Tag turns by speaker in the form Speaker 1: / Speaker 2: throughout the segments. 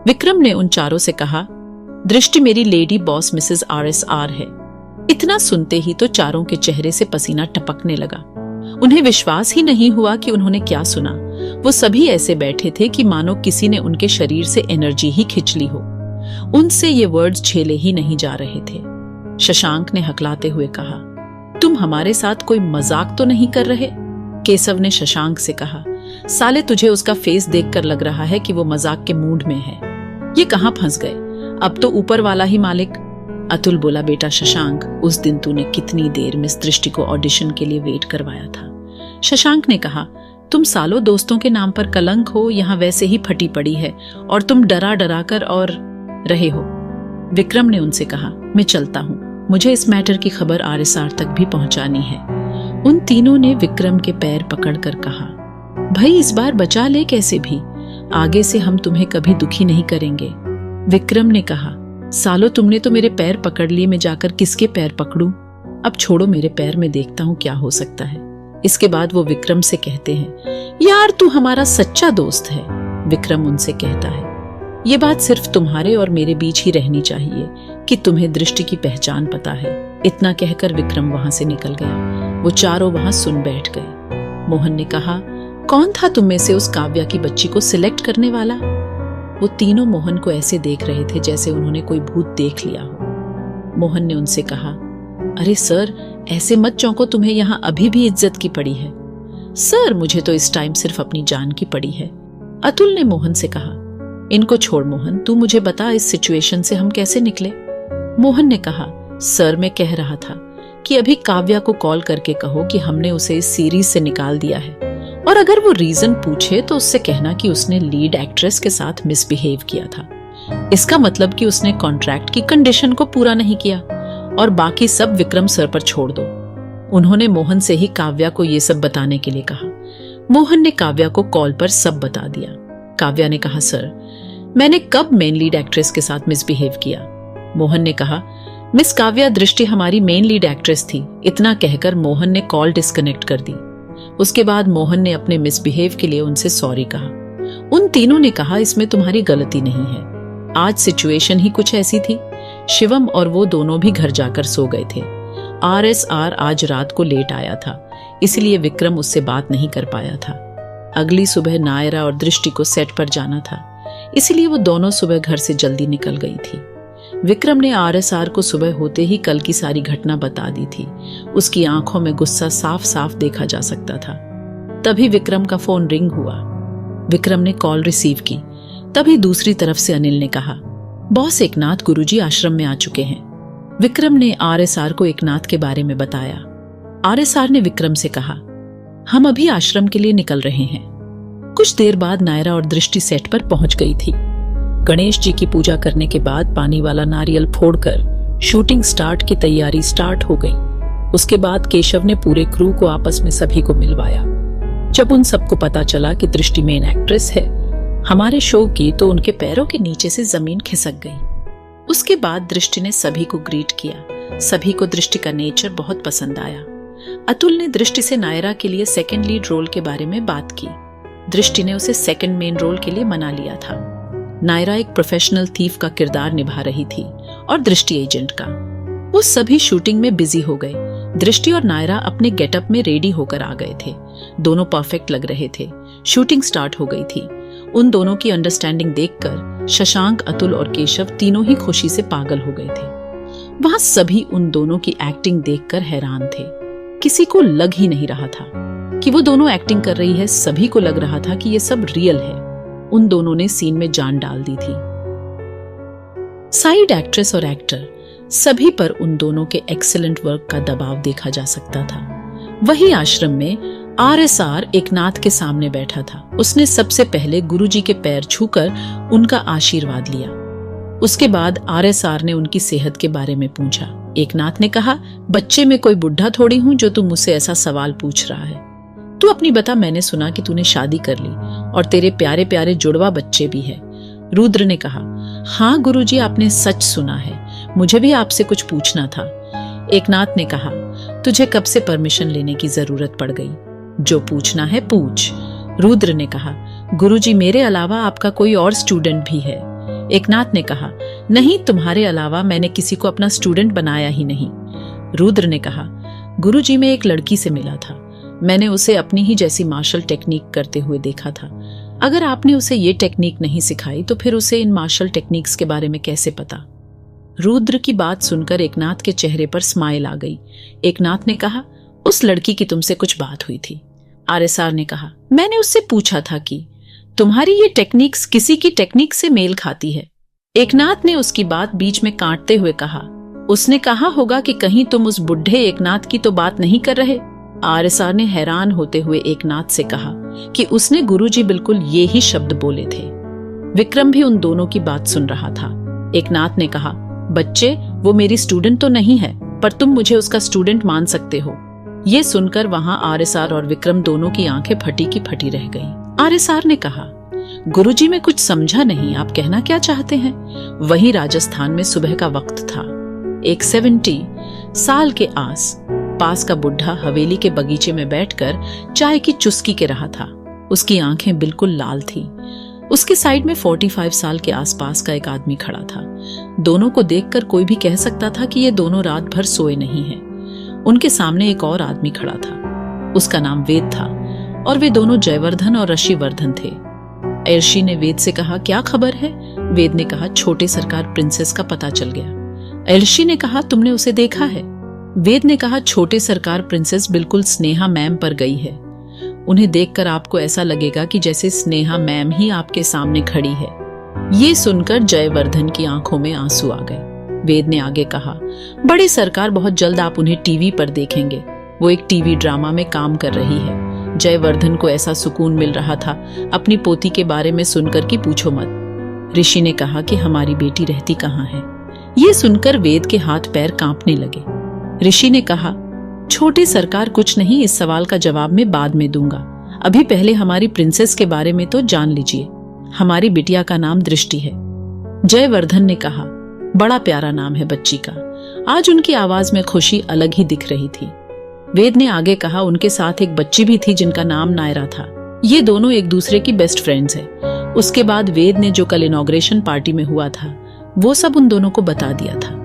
Speaker 1: विक्रम ने उन चारों से कहा, दृष्टि मेरी लेडी बॉस मिसेस RSR है। इतना सुनते ही तो चारों के चेहरे से पसीना टपकने लगा। उन्हें विश्वास ही नहीं हुआ कि उन्होंने क्या सुना। वो सभी ऐसे बैठे थे कि मानो किसी ने उनके शरीर से एनर्जी ही खींच ली हो। उनसे ये वर्ड्स झेले ही नहीं जा रहे थे। शशांक ने हकलाते हुए कहा, तुम हमारे साथ कोई मजाक तो नहीं कर रहे? केशव ने शशांक से कहा, साले तुझे उसका फेस देखकर लग रहा है कि वो मजाक के मूड में है। ये कहाँ फंस गए? अब तो ऊपर वाला ही मालिक। अतुल बोला, बेटा शशांक, उस दिन तूने कितनी देर मिस दृष्टि को ऑडिशन के लिए वेट करवाया था। शशांक ने कहा, तुम सालों दोस्तों के नाम पर कलंक हो, यहाँ वैसे ही फटी पड़ी है और तुम डरा डरा कर और रहे हो। विक्रम ने उनसे कहा, मैं चलता हूँ, मुझे इस मैटर की खबर RSR तक भी पहुंचानी है। उन तीनों ने विक्रम के पैर पकड़कर कहा, भाई इस बार बचा ले कैसे भी, आगे से हम तुम्हें कभी दुखी नहीं करेंगे। विक्रम ने कहा, सालो तुमने तो मेरे पैर पकड़ लिए, मैं जाकर किसके पैर पकड़ूं? अब छोड़ो मेरे पैर, में देखता हूं क्या हो सकता है। इसके बाद वो विक्रम से कहते हैं, यार तू हमारा सच्चा दोस्त है। विक्रम उनसे कहता है, ये बात सिर्फ तुम्हारे और मेरे बीच ही रहनी चाहिए कि तुम्हें दृष्टि की पहचान पता है। इतना कहकर विक्रम वहां से निकल गया। वो चारों वहां सुन बैठ गए। मोहन ने कहा, कौन था तुम में से उस काव्या की बच्ची को सिलेक्ट करने वाला? वो तीनों मोहन को ऐसे देख रहे थे जैसे उन्होंने कोई भूत देख लिया हो। मोहन ने उनसे कहा, अरे सर ऐसे मत चौंको, तुम्हें यहाँ अभी भी इज्जत की पड़ी है। सर मुझे तो इस टाइम सिर्फ अपनी जान की पड़ी है। अतुल ने मोहन से कहा, इनको छोड़ मोहन, तू मुझे बता इस सिचुएशन से हम कैसे निकले? मोहन ने कहा, सर मैं कह रहा था कि अभी काव्या को कॉल करके कहो कि हमने उसे इस सीरीज से निकाल दिया है, और अगर वो रीजन पूछे तो उससे कहना कि उसने लीड एक्ट्रेस के साथ मिसबिहेव किया था। इसका मतलब कि उसने कॉन्ट्रैक्ट की कंडीशन को पूरा नहीं किया, और बाकी सब विक्रम सर पर छोड़ दो। उन्होंने मोहन से ही काव्या को ये सब बताने के लिए कहा। मोहन ने काव्या को कॉल पर सब बता दिया। काव्या ने कहा, सर मैंने कब मेन लीड एक्ट्रेस के साथ मिसबिहेव किया? मोहन ने कहा, मिस काव्या दृष्टि हमारी मेन लीड एक्ट्रेस थी। इतना कहकर मोहन ने कॉल डिस्कनेक्ट कर दी। उसके बाद मोहन ने अपने मिसबिहेव के लिए उनसे सॉरी कहा। उन तीनों ने कहा, इसमें तुम्हारी गलती नहीं है, आज सिचुएशन ही कुछ ऐसी थी। शिवम और वो दोनों भी घर जाकर सो गए थे। RSR आज रात को लेट आया था, इसलिए विक्रम उससे बात नहीं कर पाया था। अगली सुबह नायरा और दृष्टि को सेट पर जाना था, इसलिए वो दोनों सुबह घर से जल्दी निकल गई थी। विक्रम ने RSR को सुबह होते ही कल की सारी घटना बता दी थी। उसकी आंखों में गुस्सा साफ साफ देखा जा सकता था। तभी विक्रम का फोन रिंग हुआ। विक्रम ने कॉल रिसीव की। तभी दूसरी तरफ से अनिल ने कहा, बॉस एकनाथ गुरुजी आश्रम में आ चुके हैं। विक्रम ने RSR को एकनाथ के बारे में बताया। RSR ने विक्रम से कहा, हम अभी आश्रम के लिए निकल रहे हैं। कुछ देर बाद नायरा और दृष्टि सेट पर पहुंच गई थी। गणेश जी की पूजा करने के बाद पानी वाला नारियल फोड़कर शूटिंग स्टार्ट की तैयारी स्टार्ट हो गई। उसके बाद केशव ने पूरे क्रू को आपस में सभी को मिलवाया। जब उन सबको पता चला कि दृष्टि मेन एक्ट्रेस है हमारे शो की, तो उनके पैरों के नीचे से जमीन खिसक गई। उसके बाद दृष्टि ने सभी को ग्रीट किया। सभी को दृष्टि का नेचर बहुत पसंद आया। अतुल ने दृष्टि से नायरा के लिए सेकंड लीड रोल के बारे में बात की। दृष्टि ने उसे सेकंड मेन रोल के लिए मना लिया था। नायरा एक प्रोफेशनल थीफ का किरदार निभा रही थी और दृष्टि एजेंट का। वो सभी शूटिंग में बिजी हो गए। दृष्टि और नायरा अपने गेटअप में रेडी होकर आ गए थे। दोनों परफेक्ट लग रहे थे। शूटिंग स्टार्ट हो गई थी। उन दोनों की अंडरस्टैंडिंग देखकर शशांक, अतुल और केशव तीनों ही खुशी से पागल हो गए थे। वहां सभी उन दोनों की एक्टिंग देखकर हैरान थे। किसी को लग ही नहीं रहा था कि वो दोनों एक्टिंग कर रही है। सभी को लग रहा था कि ये सब रियल है। उन दोनों ने सीन में जान डाल दी थी। साइड एक्ट्रेस और एक्टर सभी पर उन दोनों के एक्सीलेंट वर्क का दबाव देखा जा सकता था। वही आश्रम में RSR एकनाथ के सामने बैठा था। उसने सबसे पहले गुरुजी के पैर छूकर उनका आशीर्वाद लिया। उसके बाद RSR ने उनकी सेहत के बारे में पूछा। एकनाथ ने कहा, बच्चे में कोई बुढ़ा थोड़ी हूं जो तू मुझसे ऐसा सवाल पूछ रहा है। तू अपनी बता, मैंने सुना कि तूने शादी कर ली और तेरे प्यारे प्यारे जुड़वा बच्चे भी है। रुद्र ने कहा, हाँ गुरुजी, आपने सच सुना है, मुझे भी आपसे कुछ पूछना था। एकनाथ ने कहा, तुझे कब से परमिशन लेने की जरूरत पड़ गई? जो पूछना है पूछ। रुद्र ने कहा, गुरुजी मेरे अलावा आपका कोई और स्टूडेंट भी है? एकनाथ ने कहा, नहीं, तुम्हारे अलावा मैंने किसी को अपना स्टूडेंट बनाया ही नहीं। रुद्र ने कहा, गुरुजी मैं एक लड़की से मिला था। मैंने उसे अपनी ही जैसी मार्शल टेक्निक करते हुए देखा था। अगर आपने उसे ये टेक्निक नहीं सिखाई तो फिर उसे इन मार्शल टेक्निक्स के बारे में कैसे पता? रुद्र की बात सुनकर एकनाथ के चेहरे पर स्माइल आ गई। एकनाथ ने कहा, उस लड़की की तुमसे कुछ बात हुई थी? आरएसआर ने कहा, मैंने उससे पूछा था कि तुम्हारी ये टेक्निक्स किसी की टेक्निक से मेल खाती है। एकनाथ ने उसकी बात बीच में काटते हुए कहा, उसने कहा होगा कि कहीं तुम उस बुढ़े एकनाथ की तो बात नहीं कर रहे। आरएसआर ने हैरान होते हुए एकनाथ से कहा कि उसने गुरुजी बिल्कुल ये ही शब्द बोले थे। विक्रम भी उन दोनों की बात सुन रहा था। एकनाथ ने कहा, बच्चे, वो मेरी स्टूडेंट तो नहीं है, पर तुम मुझे उसका स्टूडेंट मान सकते हो। ये सुनकर वहां आरएसआर और विक्रम दोनों की आंखें फटी की फटी रह गईं। आरएसआर ने कहा, गुरुजी मैं कुछ समझा नहीं, आप कहना क्या चाहते हैं? वहीं राजस्थान में सुबह का वक्त था। एक 70 साल के आस पास का बुढ़ा हवेली के बगीचे में बैठकर चाय की चुस्की के रहा था। उसकी आंखें बिल्कुल लाल थीं। उसके साइड में 45 साल के आसपास का एक आदमी खड़ा था। दोनों को देखकर कोई भी कह सकता था कि ये दोनों रात भर सोए नहीं हैं। उनके सामने एक और आदमी खड़ा था। उसका नाम वेद था और वे दोनों जयवर्धन और ऋषिवर्धन थे। अर्शी ने वेद से कहा, क्या खबर है? वेद ने कहा, छोटे सरकार प्रिंसेस का पता चल गया। अर्शी ने कहा, तुमने उसे देखा है? वेद ने कहा, छोटे सरकार प्रिंसेस बिल्कुल स्नेहा मैम पर गई है। उन्हें देखकर आपको ऐसा लगेगा कि जैसे स्नेहा मैम ही आपके सामने खड़ी है। ये सुनकर जयवर्धन की आंखों में आंसू आ गए। वेद ने आगे कहा, बड़ी सरकार, बहुत जल्द आप उन्हें टीवी पर देखेंगे। वो एक टीवी ड्रामा में काम कर रही है। जयवर्धन को ऐसा सुकून मिल रहा था अपनी पोती के बारे में सुनकर कि पूछो मत। ऋषि ने कहा कि हमारी बेटी रहती कहाँ है? ये सुनकर वेद के हाथ पैर कांपने लगे। ऋषि ने कहा, छोटे सरकार, कुछ नहीं, इस सवाल का जवाब मैं बाद में दूंगा। अभी पहले हमारी प्रिंसेस के बारे में तो जान लीजिए। हमारी बिटिया का नाम दृष्टि है। जयवर्धन ने कहा, बड़ा प्यारा नाम है बच्ची का। आज उनकी आवाज में खुशी अलग ही दिख रही थी। वेद ने आगे कहा, उनके साथ एक बच्ची भी थी जिनका नाम नायरा था। ये दोनों एक दूसरे की बेस्ट फ्रेंड्स हैं। उसके बाद वेद ने जो कल इनॉग्रेशन पार्टी में हुआ था वो सब उन दोनों को बता दिया था।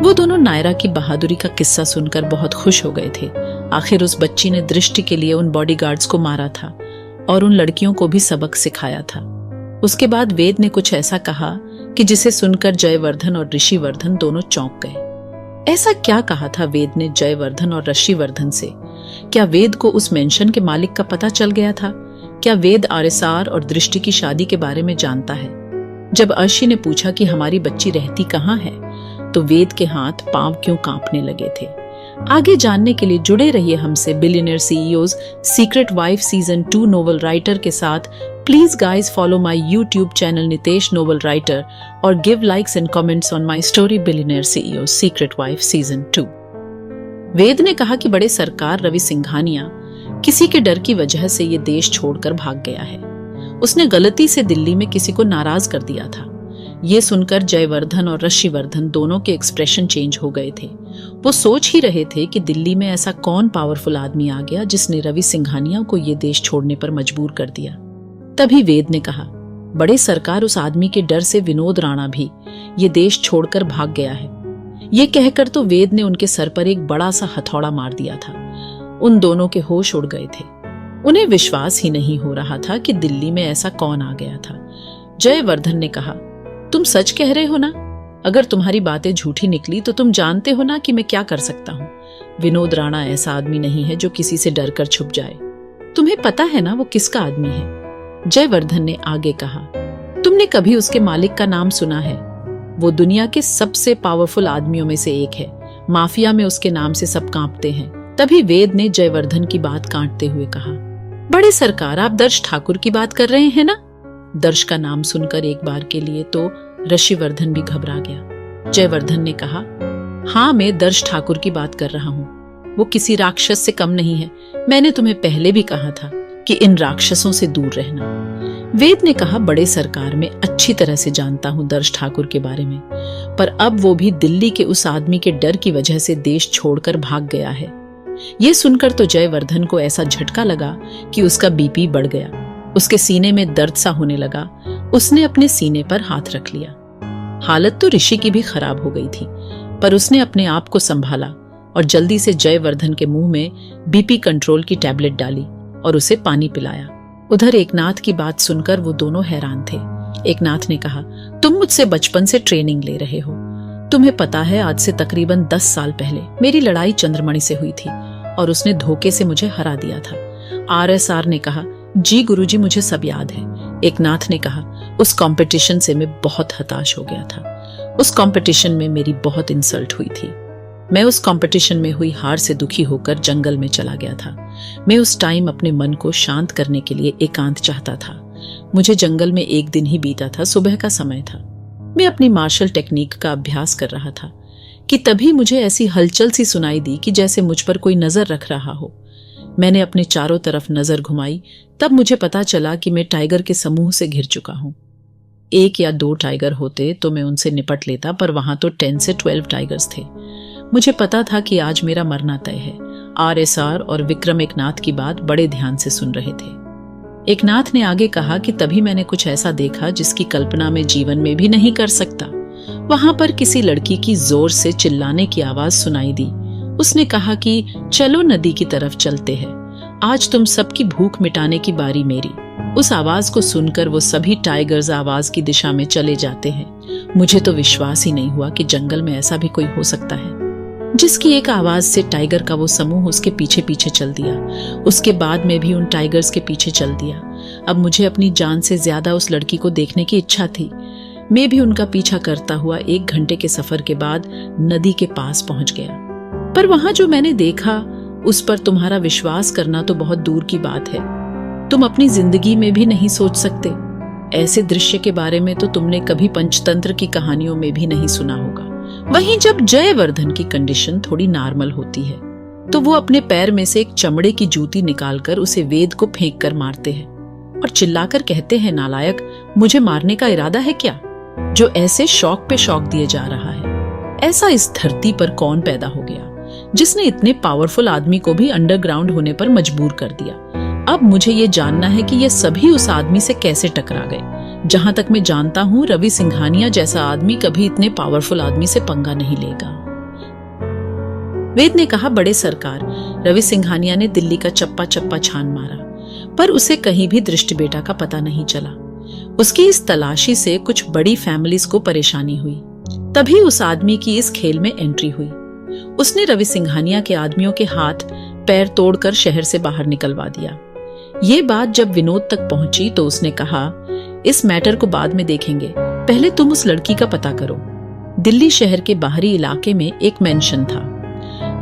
Speaker 1: वो दोनों नायरा की बहादुरी का किस्सा सुनकर बहुत खुश हो गए थे। आखिर उस बच्ची ने दृष्टि के लिए उन बॉडीगार्ड्स को मारा था और उन लड़कियों को भी सबक सिखाया था। उसके बाद वेद ने कुछ ऐसा कहा कि जिसे सुनकर जयवर्धन और ऋषिवर्धन दोनों चौंक गए। ऐसा क्या कहा था वेद ने जयवर्धन और ऋषिवर्धन से? क्या वेद को उस मेंशन के मालिक का पता चल गया था? क्या वेद आरएसआर और दृष्टि की शादी के बारे में जानता है? जब अर्शी ने पूछा कि हमारी बच्ची रहती कहाँ है, तो वेद के हाथ पांव क्यों कांपने लगे थे? आगे जानने के लिए जुड़े रहिए हमसे billionaire CEOs secret wife season 2 novel writer के साथ। Please guys follow my YouTube channel Nitesh novel writer और give likes and comments on my story billionaire CEOs secret wife season 2। Ved ने कहा कि बड़े सरकार, रवि सिंघानिया किसी के डर की वजह से ये देश छोड़कर भाग गया है। उसने गलती से दिल्ली में किसी को नाराज कर दिया था। ये सुनकर जयवर्धन और ऋषिवर्धन दोनों के एक्सप्रेशन चेंज हो गए थे। वो सोच ही रहे थे कि दिल्ली में ऐसा कौन पावरफुल आदमी आ गया जिसने रवि सिंघानिया को ये देश छोड़ने पर मजबूर कर दिया। तभी वेद ने कहा, बड़े सरकार, उस आदमी के डर से विनोद राणा भी ये देश छोड़कर भाग गया है। ये कहकर तो वेद ने उनके सर पर एक बड़ा सा हथौड़ा मार दिया था। उन दोनों के होश उड़ गए थे। उन्हें विश्वास ही नहीं हो रहा था कि दिल्ली में ऐसा कौन आ गया था। जयवर्धन ने कहा, तुम सच कह रहे हो ना? अगर तुम्हारी बातें झूठी निकली तो तुम जानते हो ना कि मैं क्या कर सकता हूँ। विनोद राणा ऐसा आदमी नहीं है जो किसी से डरकर छुप जाए। तुम्हें पता है ना वो किसका आदमी है? जयवर्धन ने आगे कहा, तुमने कभी उसके मालिक का नाम सुना है? वो दुनिया के सबसे पावरफुल आदमियों में से एक है। माफिया में उसके नाम से सब कांपते हैं। तभी वेद ने जयवर्धन की बात काटते हुए कहा, बड़े सरकार, आप दर्श ठाकुर की बात कर रहे हैं ना? दर्श का नाम सुनकर एक बार के लिए तो ऋषिवर्धन भी घबरा गया। जयवर्धन ने कहा, हाँ, मैं दर्श ठाकुर की बात कर रहा हूँ। वो किसी राक्षस से कम नहीं है। मैंने तुम्हें पहले भी कहा था कि इन राक्षसों से दूर रहना। वेद ने कहा, बड़े सरकार, मैं अच्छी तरह से जानता हूँ दर्श ठाकुर के बारे में, पर अब वो भी दिल्ली के उस आदमी के डर की वजह से देश छोड़कर भाग गया है। ये सुनकर तो जयवर्धन को ऐसा झटका लगा कि उसका बीपी बढ़ गया। उसके सीने में दर्द सा होने लगा। उसने अपने सीने पर हाथ रख लिया। हालत तो ऋषि की भी खराब हो गई थी, पर उसने अपने आप को संभाला और जल्दी से जयवर्धन के मुंह में बीपी कंट्रोल की टैबलेट डाली और उसे पानी पिलाया। उधर एकनाथ की बात सुनकर वो दोनों हैरान थे। एकनाथ ने कहा, तुम मुझसे बचपन से ट्रेनिंग ले रहे हो। तुम्हें पता है आज से तकरीबन 10 साल पहले मेरी लड़ाई चंद्रमणि से हुई थी और उसने धोखे से मुझे हरा दिया था। RSR ने कहा, जी गुरुजी, मुझे सब याद है। एकनाथ ने कहा, उस कंपटीशन से मैं बहुत हताश हो गया था। उस कंपटीशन में मेरी बहुत इंसल्ट हुई थी। मैं उस कंपटीशन में हुई हार से दुखी होकर जंगल में चला गया था। मैं उस टाइम अपने मन को शांत करने के लिए एकांत चाहता था। मुझे जंगल में एक दिन ही बीता था, सुबह का समय था। मैं अपनी मार्शल टेक्निक का अभ्यास कर रहा था कि तभी मुझे ऐसी हलचल सी सुनाई दी कि जैसे मुझ पर कोई नजर रख रहा हो। मैंने अपने चारों तरफ नजर घुमाई, तब मुझे पता चला कि मैं टाइगर के समूह से घिर चुका हूं। 1 या 2 टाइगर होते तो मैं उनसे निपट लेता, पर वहां तो 10 से 12 टाइगर्स थे। मुझे पता था कि आज मेरा मरना तय है। RSR और विक्रम एकनाथ की बात बड़े ध्यान से सुन रहे थे। एकनाथ ने आगे कहा कि तभी मैंने कुछ ऐसा देखा जिसकी कल्पना मैं जीवन में भी नहीं कर सकता। वहां पर किसी लड़की की जोर से चिल्लाने की आवाज सुनाई दी। उसने कहा कि चलो नदी की तरफ चलते हैं, आज तुम सबकी भूख मिटाने की बारी मेरी। उस आवाज को सुनकर वो सभी टाइगर्स आवाज की दिशा में चले जाते हैं। मुझे तो विश्वास ही नहीं हुआ कि जंगल में ऐसा भी कोई हो सकता है जिसकी एक आवाज से टाइगर का वो समूह उसके पीछे पीछे चल दिया। उसके बाद में भी उन टाइगर्स के पीछे चल दिया। अब मुझे अपनी जान से ज्यादा उस लड़की को देखने की इच्छा थी। मैं भी उनका पीछा करता हुआ 1 घंटे के सफर के बाद नदी के पास पहुंच गया। पर वहां जो मैंने देखा उस पर तुम्हारा विश्वास करना तो बहुत दूर की बात है। तुम अपनी जिंदगी में भी नहीं सोच सकते। ऐसे दृश्य के बारे में तो तुमने कभी पंचतंत्र की कहानियों में भी नहीं सुना होगा। वहीं जब जयवर्धन की कंडीशन थोड़ी नॉर्मल होती है तो वो अपने पैर में से एक चमड़े की जूती निकालकर उसे वेद को फेंक कर मारते हैं और चिल्लाकर कहते हैं, नालायक, मुझे मारने का इरादा है क्या? जो ऐसे शौक पे शौक दिए जा रहा है। ऐसा इस धरती पर कौन पैदा हो गया जिसने इतने पावरफुल आदमी को भी अंडरग्राउंड होने पर मजबूर कर दिया? अब मुझे ये जानना है कि ये सभी उस आदमी से कैसे टकरा गए। जहां तक मैं जानता हूं, रवि सिंघानिया जैसा आदमी कभी इतने पावरफुल आदमी से पंगा नहीं लेगा। वेद ने कहा, बड़े सरकार, रवि सिंघानिया ने दिल्ली का चप्पा चप्पा छान मारा, पर उसे कहीं भी दृष्टि बेटा का पता नहीं चला। उसकी इस तलाशी से कुछ बड़ी फैमिलीज को परेशानी हुई। तभी उस आदमी की इस खेल में एंट्री हुई। उसने रवि सिंघानिया के आदमियों के हाथ पैर तोड़कर शहर से बाहर निकलवा दिया। ये बात जब विनोद तक पहुंची तो उसने कहा, इस मैटर को बाद में देखेंगे, पहले तुम उस लड़की का पता करो। दिल्ली शहर के बाहरी इलाके में एक मेंशन था।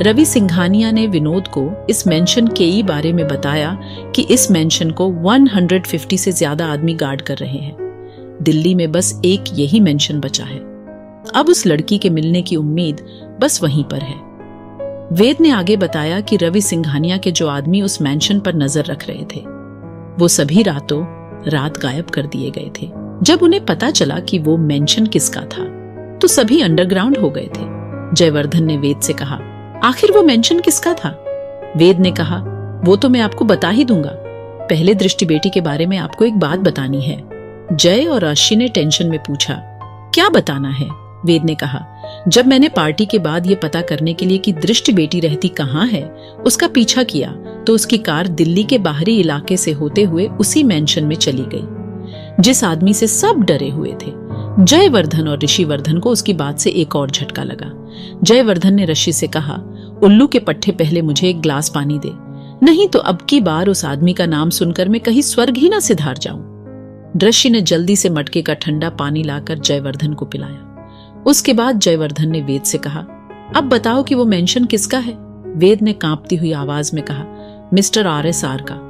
Speaker 1: रवि सिंघानिया ने विनोद को इस मेंशन के ही बारे में बताया कि इस मेंशन को 150 से ज्यादा आदमी गार्ड कर रहे हैं। दिल्ली में बस एक यही मेंशन बचा है। अब उस लड़की के मिलने की उम्मीद बस वहीं पर है। वेद ने आगे बताया कि रवि सिंघानिया के जो आदमी उस मेंशन पर नजर रख रहे थे वो सभी रातों रात गायब कर दिए गए थे। जब उन्हें पता चला कि वो मेंशन किसका था तो सभी अंडरग्राउंड हो गए थे। जयवर्धन ने वेद से कहा, आखिर वो मेंशन किसका था? वेद ने कहा, वो तो मैं आपको बता ही दूंगा। पहले दृष्टि बेटी के बारे में आपको एक बात बतानी है। जय और आशी ने टेंशन में पूछा, क्या बताना है? वेद ने कहा, जब मैंने पार्टी के बाद ये पता करने के लिए कि दृष्टि बेटी रहती कहाँ है उसका पीछा किया तो उसकी कार दिल्ली के बाहरी इलाके से होते हुए उसी मेंशन में चली गई जिस आदमी से सब डरे हुए थे। जयवर्धन और ऋषिवर्धन को उसकी बात से एक और झटका लगा। जयवर्धन ने ऋषि से कहा, उल्लू के पट्टे पहले मुझे एक ग्लास पानी दे, नहीं तो अब की बार उस आदमी का नाम सुनकर मैं कहीं स्वर्ग ही ना सिधार जाऊं। ऋषि ने जल्दी से मटके का ठंडा पानी लाकर जयवर्धन को पिलाया। उसके बाद जयवर्धन ने वेद से कहा, अब बताओ कि वो मेंशन किसका है? वेद ने कांपती हुई आवाज में कहा, मिस्टर RSR का।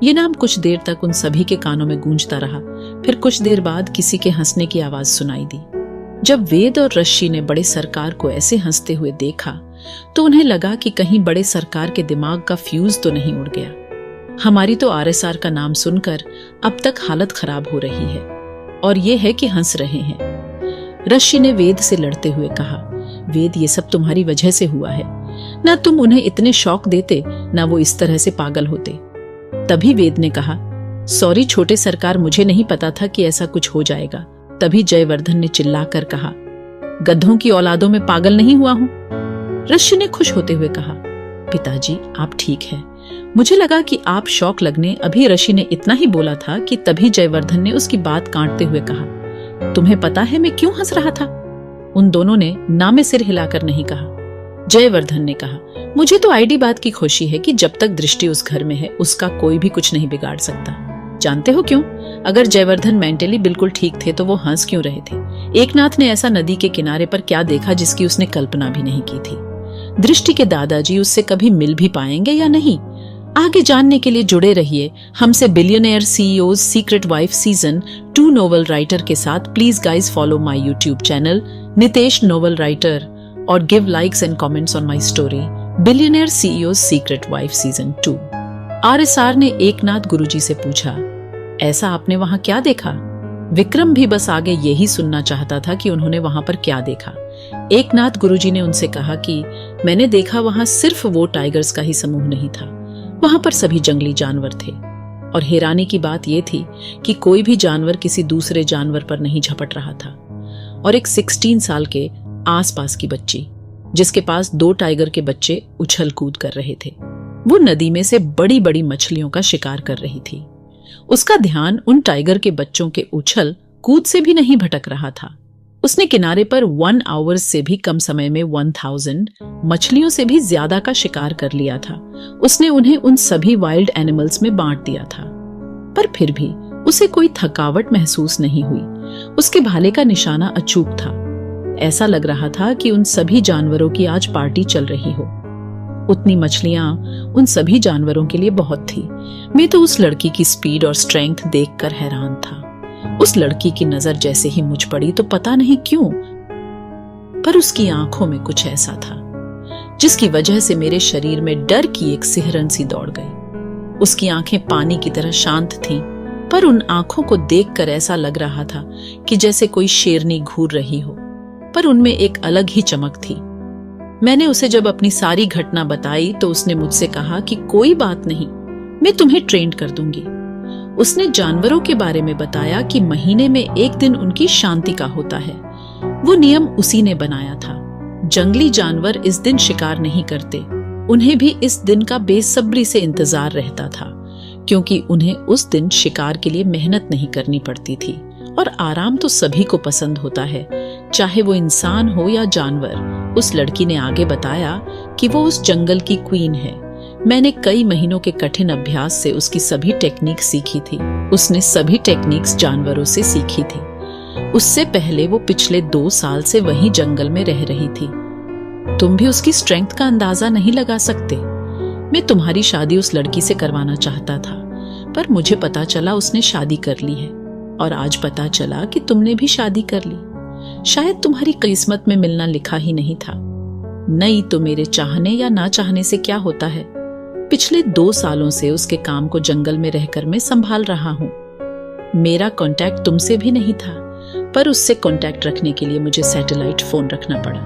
Speaker 1: ये नाम कुछ देर तक उन सभी के कानों में गूंजता रहा। फिर कुछ देर बाद किसी के हंसने की आवाज सुनाई दी। जब वेद और ऋषि ने बड़े सरकार को ऐसे हंसते हुए देखा तो उन्हें लगा कि कहीं बड़े सरकार के दिमाग का फ्यूज तो नहीं उड़ गया। हमारी तो RSR का नाम सुनकर अब तक हालत खराब हो रही है और ये है कि हंस रहे हैं। ऋषि ने वेद से लड़ते हुए कहा, वेद, ये सब तुम्हारी वजह से हुआ है। ना तुम उन्हें इतने शौक देते ना वो इस तरह से पागल होते। तभी वेद ने कहा, सॉरी छोटे सरकार, मुझे नहीं पता था कि ऐसा कुछ हो जाएगा। तभी जयवर्धन ने चिल्लाकर कहा, गधों की औलादों में पागल नहीं हुआ हूं। ऋषि ने खुश होते हुए कहा, पिताजी आप ठीक हैं। मुझे लगा कि आप शौक लगने। अभी ऋषि ने इतना ही बोला था कि तभी जयवर्धन ने उसकी बात काटते हुए कहा, तुम्हें पता है मैं क्यों हंस रहा था? उन दोनों ने ना में सिर हिलाकर नहीं कहा। जयवर्धन ने कहा, मुझे तो आईडी बात की खुशी है कि जब तक दृष्टि उस घर में है उसका कोई भी कुछ नहीं बिगाड़ सकता। जानते हो क्यों? अगर जयवर्धन मेंटली बिल्कुल ठीक थे तो वो हंस क्यों रहे थे? एकनाथ ने ऐसा नदी के किनारे पर क्या देखा जिसकी उसने कल्पना भी नहीं की थी? दृष्टि के दादाजी उससे कभी मिल भी पाएंगे या नहीं? आगे जानने के लिए जुड़े रहिए हमसे billionaire CEOs secret wife season 2 novel writer के साथ। Please guys follow my YouTube channel Nitesh novel writer और give likes and comments on my story billionaire CEOs secret wife season 2। RSR ने एकनाथ गुरुजी से पूछा, ऐसा आपने वहां क्या देखा? विक्रम भी बस आगे यही सुनना चाहता था कि उन्होंने वहां पर क्या देखा। एकनाथ गुरुजी ने उनसे कहा कि मैंने देखा वहां सिर्फ वो टाइगर्स का ही समूह नहीं था, वहां पर सभी जंगली जानवर थे। और हैरानी की बात यह थी कि कोई भी जानवर किसी दूसरे जानवर पर नहीं झपट रहा था। और एक 16 साल के आसपास की बच्ची जिसके पास 2 टाइगर के बच्चे उछल कूद कर रहे थे, वो नदी में से बड़ी बड़ी मछलियों का शिकार कर रही थी। उसका ध्यान उन टाइगर के बच्चों के उछल कूद से भी नहीं भटक रहा था। उसने किनारे पर 1 आवर्स से भी कम समय में 1000 मछलियों से भी ज्यादा का शिकार कर लिया था। उसने उन्हें उन सभी वाइल्ड एनिमल्स में बांट दिया था, पर फिर भी उसे कोई थकावट महसूस नहीं हुई। उसके भाले का निशाना अचूक था। ऐसा लग रहा था कि उन सभी जानवरों की आज पार्टी चल रही हो। उतनी मछलियां उन सभी जानवरों के लिए बहुत थी। मैं तो उस लड़की की स्पीड और स्ट्रेंथ देखकर हैरान था। उस लड़की की नजर जैसे ही मुझ पड़ी तो पता नहीं क्यों, पर उसकी आंखों में कुछ ऐसा था जिसकी वजह से मेरे शरीर में डर की एक सिहरन सी दौड़ गई। उसकी आंखें पानी की तरह शांत थीं, पर उन आंखों को देखकर ऐसा लग रहा था कि जैसे कोई शेरनी घूर रही हो, पर उनमें एक अलग ही चमक थी। मैंने उसे जब अपनी सारी घटना बताई तो उसने मुझसे कहा कि कोई बात नहीं, मैं तुम्हें ट्रेन कर दूंगी। उसने जानवरों के बारे में बताया कि महीने में एक दिन उनकी शांति का होता है। वो नियम उसी ने बनाया था। जंगली जानवर इस दिन शिकार नहीं करते। उन्हें भी इस दिन का बेसब्री से इंतजार रहता था, क्योंकि उन्हें उस दिन शिकार के लिए मेहनत नहीं करनी पड़ती थी। और आराम तो सभी को पसंद होता है, चाहे वो इंसान हो या जानवर। उस लड़की ने आगे बताया कि वो उस जंगल की क्वीन है। मैंने कई महीनों के कठिन अभ्यास से उसकी सभी टेक्निक सीखी थी। उसने सभी टेक्निक्स जानवरों से सीखी थी। उससे पहले वो पिछले 2 साल से वहीं जंगल में रह रही थी। तुम भी उसकी स्ट्रेंथ का अंदाजा नहीं लगा सकते। मैं तुम्हारी शादी उस लड़की से करवाना चाहता था, पर मुझे पता चला उसने शादी कर ली है। और आज पता चला कि तुमने भी शादी कर ली। शायद तुम्हारी किस्मत में मिलना लिखा ही नहीं था। नहीं तो मेरे चाहने या ना चाहने से क्या होता है। पिछले 2 सालों से उसके काम को जंगल में रहकर मैं संभाल रहा हूं। मेरा कांटेक्ट तुमसे भी नहीं था, पर उससे कांटेक्ट रखने के लिए मुझे सैटेलाइट फोन रखना पड़ा।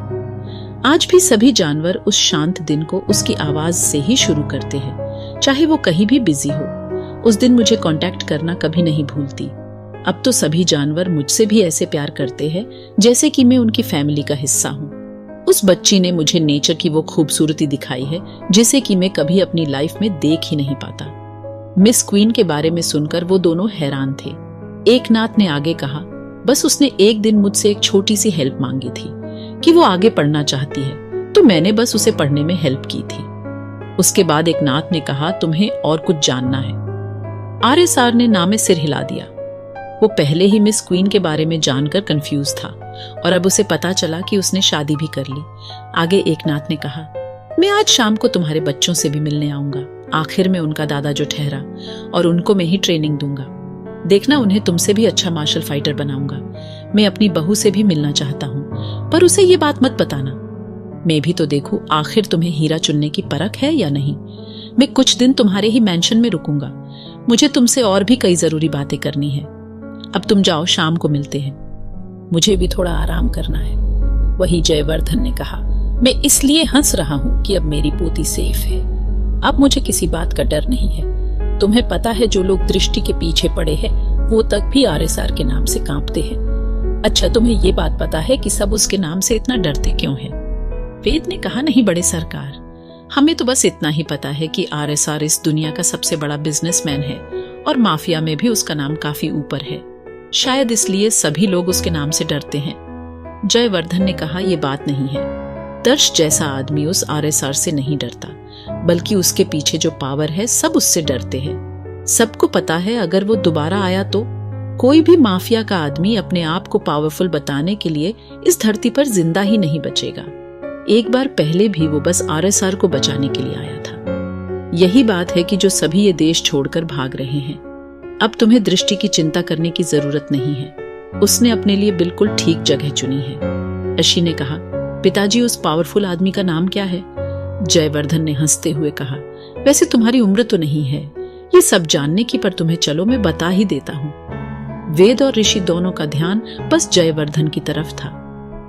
Speaker 1: आज भी सभी जानवर उस शांत दिन को उसकी आवाज से ही शुरू करते हैं, चाहे वो कहीं भी बिजी हो। उस दिन मुझे कांटेक्ट करना कभी नहीं भूलती। अब तो सभी जानवर मुझसे भी ऐसे प्यार करते हैं जैसे कि मैं उनकी फैमिली का हिस्सा हूँ। उस बच्ची ने मुझे नेचर की वो खूबसूरती दिखाई है जिसे कि मैं कभी अपनी लाइफ में देख ही नहीं पाता। मिस क्वीन के बारे में सुनकर वो दोनों हैरान थे। एकनाथ ने आगे कहा, बस उसने एक दिन मुझसे एक छोटी सी हेल्प मांगी थी कि वो आगे पढ़ना चाहती है, तो मैंने बस उसे पढ़ने में हेल्प की थी। उसके बाद एकनाथ ने कहा, तुम्हें और कुछ जानना है? RSR ने ना में सिर हिला दिया। वो पहले ही मिस क्वीन के बारे में जानकर कंफ्यूज था और अब उसे पता चला कि उसने शादी भी कर ली। आगे एकनाथ ने कहा, मैं आज शाम को तुम्हारे बच्चों से भी मिलने आऊंगा। आखिर में उनका दादा जो ठहरा, और उनको मैं ही ट्रेनिंग दूंगा। देखना, उन्हें तुमसे भी अच्छा मार्शल फाइटर बनाऊंगा। मैं अपनी बहू से भी मिलना चाहता हूँ, पर उसे ये बात मत बताना। मैं भी तो देखूं आखिर तुम्हें हीरा चुनने की परख है या नहीं। मैं कुछ दिन तुम्हारे ही मैंशन में रुकूंगा। मुझे तुमसे और भी कई जरूरी बातें करनी है। अब तुम जाओ, शाम को मिलते हैं। मुझे भी थोड़ा आराम करना है। वही जयवर्धन ने कहा, मैं इसलिए हंस रहा हूँ कि अब मेरी पोती सेफ है। अब मुझे किसी बात का डर नहीं है। तुम्हें पता है, जो लोग दृष्टि के पीछे पड़े हैं वो तक भी RSR के नाम से कांपते हैं। अच्छा, तुम्हें ये बात पता है कि सब उसके नाम से इतना डरते क्यों हैं? वेद ने कहा, नहीं बड़े सरकार, हमें तो बस इतना ही पता है कि RSR इस दुनिया का सबसे बड़ा बिजनेसमैन है और माफिया में भी उसका नाम काफी ऊपर है। शायद इसलिए सभी लोग उसके नाम से डरते हैं। जयवर्धन ने कहा, यह बात नहीं है। दर्श जैसा आदमी उस RSR से नहीं डरता, बल्कि उसके पीछे जो पावर है सब उससे डरते हैं। सबको पता है अगर वो दोबारा आया तो कोई भी माफिया का आदमी अपने आप को पावरफुल बताने के लिए इस धरती पर जिंदा ही नहीं बचेगा। एक बार पहले भी वो बस RSR को बचाने के लिए आया था। यही बात है कि जो सभी ये देश छोड़कर भाग रहे हैं। अब तुम्हें दृष्टि की चिंता करने की जरूरत नहीं है। उसने अपने लिए बिल्कुल ठीक जगह चुनी है। अशी ने कहा, पिताजी उस पावरफुल आदमी का नाम क्या है? जयवर्धन ने हंसते हुए कहा, वैसे तुम्हारी उम्र तो नहीं है ये सब जानने की, पर तुम्हें चलो मैं बता ही देता हूँ। वेद और ऋषि दोनों का ध्यान बस जयवर्धन की तरफ था।